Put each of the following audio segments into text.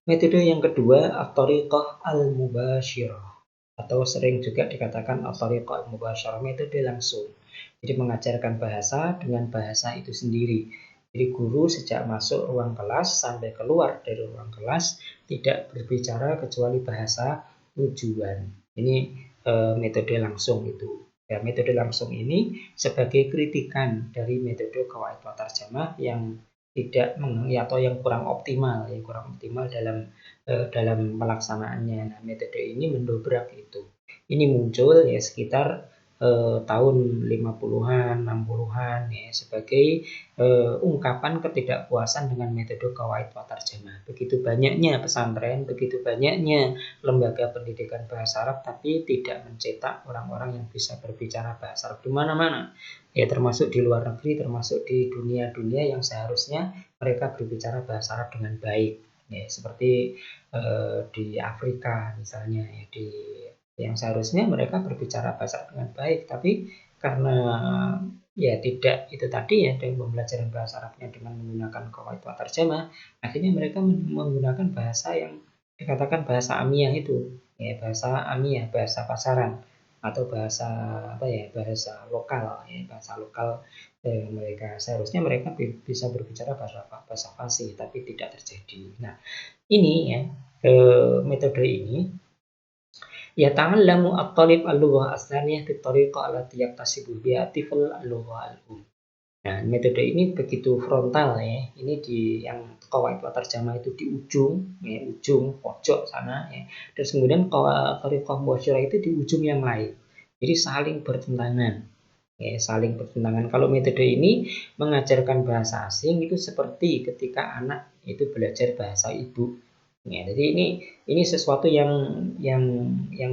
Metode yang kedua, at-thariqah al-mubasyirah, atau sering juga dikatakan at-thariqah al-mubasyirah, metode langsung. Jadi mengajarkan bahasa dengan bahasa itu sendiri. Jadi guru sejak masuk ruang kelas sampai keluar dari ruang kelas tidak berbicara kecuali bahasa tujuan. Ini metode langsung itu. Ya, metode langsung ini sebagai kritikan dari metode qawaid wa tarjamah yang tidak atau yang kurang optimal dalam pelaksanaannya. Nah, metode ini mendobrak itu. Ini muncul ya sekitar tahun 50-an, 60-an ya sebagai ungkapan ketidakpuasan dengan metode qawaid wa tarjamah. Begitu banyaknya pesantren, begitu banyaknya lembaga pendidikan bahasa Arab, tapi tidak mencetak orang-orang yang bisa berbicara bahasa Arab di mana-mana. Ya termasuk di luar negeri, termasuk di dunia-dunia yang seharusnya mereka berbicara bahasa Arab dengan baik. Ya, seperti di Afrika misalnya, ya, yang seharusnya mereka berbicara bahasa Arab dengan baik, tapi karena ya tidak itu tadi ya dengan pembelajaran bahasa Arabnya dengan menggunakan qawaid wa tarjamah, akhirnya mereka menggunakan bahasa yang dikatakan bahasa amiyah itu, ya bahasa amiyah, bahasa pasaran atau bahasa apa ya, bahasa lokal ya, bahasa lokal mereka. Seharusnya mereka bisa berbicara bahasa fasih, tapi tidak terjadi. Nah, ini ya metode ini ya ta'allamu at-talib al-lughah as-tsaniyah bi tariqah allati yaktasibu biha tifl al-lughah al-um. Nah, metode ini begitu frontal ya. Ini di yang qawaid wa tarjamah itu di ujung, ya, ujung pojok sana ya. Terus kemudian tariqah mubasyirah itu di ujung yang lain. Jadi saling bertentangan. Ya, saling bertentangan. Kalau metode ini mengajarkan bahasa asing itu seperti ketika anak itu belajar bahasa ibu. Ya, jadi ini sesuatu yang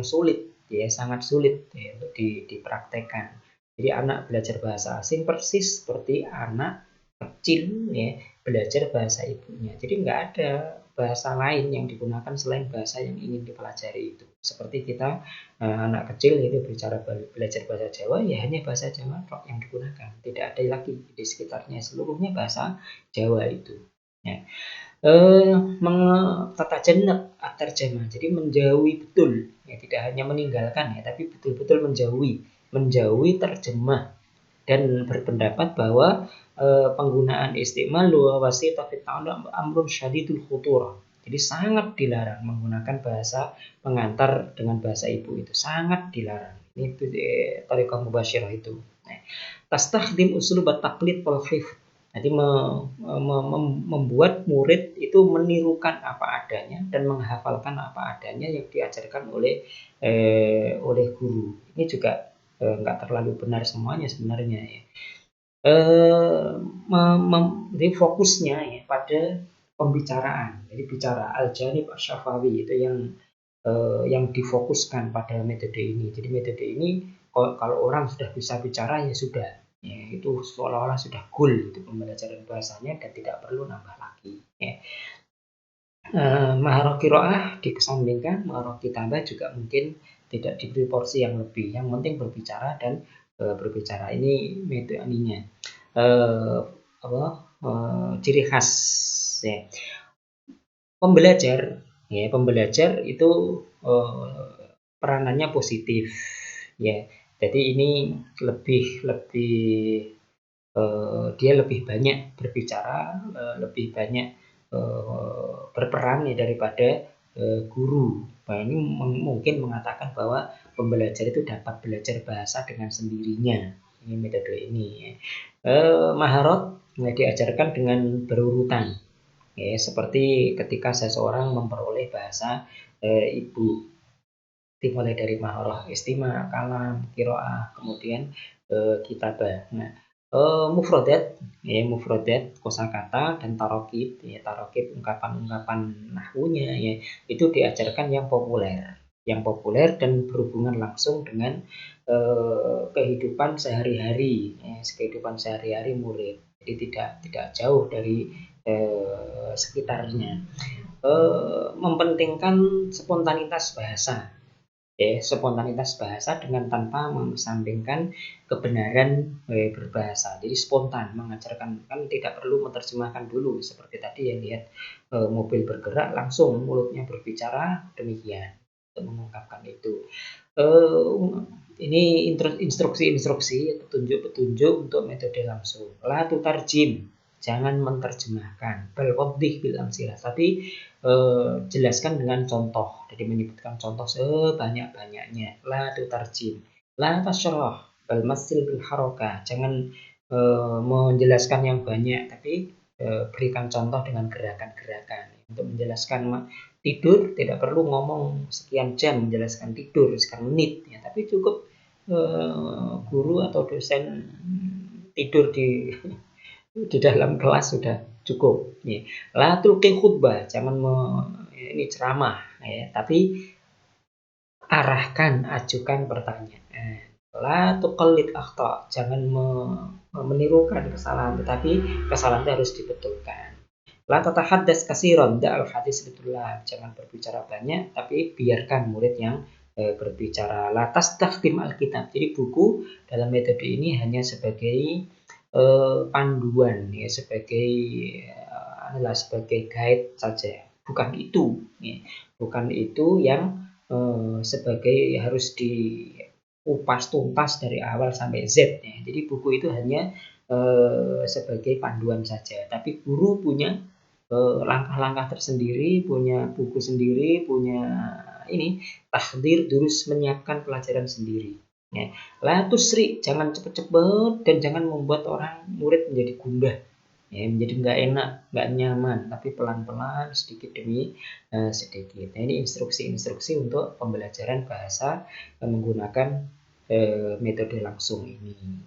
sulit ya, sangat sulit ya, untuk dipraktekkan. Jadi anak belajar bahasa asing persis seperti anak kecil ya belajar bahasa ibunya. Jadi nggak ada bahasa lain yang digunakan selain bahasa yang ingin dipelajari itu. Seperti kita anak kecil itu belajar bahasa Jawa, ya hanya bahasa Jawa yang digunakan. Tidak ada lagi di sekitarnya, seluruhnya bahasa Jawa itu. Ya. Tata jannab at-tarjamah, jadi menjauhi betul ya, tidak hanya meninggalkan ya, tapi betul-betul menjauhi terjemah dan berpendapat bahwa penggunaan istimal lughah wasithah fi ta'allum amrun syadidul khuturah. Jadi sangat dilarang menggunakan bahasa pengantar dengan bahasa ibu, itu sangat dilarang. Ini tariqah mubasyirah itu. Nah, tastakhdim uslub at-taqlid wal hifdz. Jadi membuat murid itu menirukan apa adanya dan menghafalkan apa adanya yang diajarkan oleh guru. Ini juga nggak terlalu benar semuanya sebenarnya ya. Jadi fokusnya ya pada pembicaraan. Jadi bicara al-janib asy-syafawi itu yang difokuskan pada metode ini. Jadi metode ini kalau orang sudah bisa bicara ya sudah. Ya, itu seolah-olah sudah goal itu pembelajaran bahasanya dan tidak perlu nambah lagi. Ya. Maharoh qiraah dikesampingkan, maharoh kitabah juga mungkin tidak diberi porsi yang lebih. Yang penting berbicara dan berbicara. Ini metodenya. Ciri khas ya. Pembelajar itu peranannya positif ya. Jadi ini dia lebih banyak berbicara, lebih banyak berperan ya daripada guru. Nah, ini mungkin mengatakan bahwa pembelajar itu dapat belajar bahasa dengan sendirinya. Ini metode ini ya. Maharot diajarkan dengan berurutan. Ya, seperti ketika seseorang memperoleh bahasa ibu, dimulai dari maharah istima, kalam, qiraah, kemudian kitabah. Nah, mufradat kosakata dan tarokib, ya tarokib ungkapan-ungkapan nahwunya ya, itu diajarkan yang populer dan berhubungan langsung dengan kehidupan sehari-hari ya, kehidupan sehari-hari murid. Jadi tidak jauh dari sekitarnya. Mempentingkan spontanitas bahasa spontanitas bahasa dengan tanpa mengesampingkan kebenaran berbahasa. Jadi spontan mengajarkan, kan tidak perlu menerjemahkan dulu seperti tadi ya, lihat mobil bergerak langsung mulutnya berbicara demikian untuk mengungkapkan itu. Ini instruksi-instruksi, petunjuk-petunjuk untuk metode langsung. La tutarjim, jangan menerjemahkan. Bal waddih bil amsilah, tapi jelaskan dengan contoh. Jadi menyebutkan contoh sebanyak-banyaknya. La tutarjim, la tasyrah, bal masil bil haroka. Jangan menjelaskan yang banyak, tapi berikan contoh dengan gerakan-gerakan. Untuk menjelaskan tidur tidak perlu ngomong sekian jam menjelaskan tidur sekian menit ya, tapi cukup guru atau dosen tidur di dalam kelas sudah cukup ya. La tulqi khutbah, jangan ini ceramah ya, tapi arahkan, ajukan pertanyaan. La tuqallid akhta, jangan menirukan kesalahan, tetapi kesalahan itu harus dibetulkan. La tatahaddas katsiran, da'al hadis bitullah, jangan berbicara banyak tapi biarkan murid yang berbicara. La tastakhdim alkitab, jadi buku dalam metode ini hanya sebagai panduan ya, sebagai guide saja, bukan itu ya. Bukan itu yang sebagai harus dikupas tuntas dari awal sampai Z ya. Jadi buku itu hanya sebagai panduan saja, tapi guru punya langkah-langkah tersendiri, punya buku sendiri, punya ini tahdir durus, menyiapkan pelajaran sendiri ya. La tusri, jangan cepet-cepet dan jangan membuat orang murid menjadi gundah ya, menjadi nggak enak, nggak nyaman, tapi pelan-pelan sedikit demi sedikit. Nah, ini instruksi-instruksi untuk pembelajaran bahasa menggunakan metode langsung ini.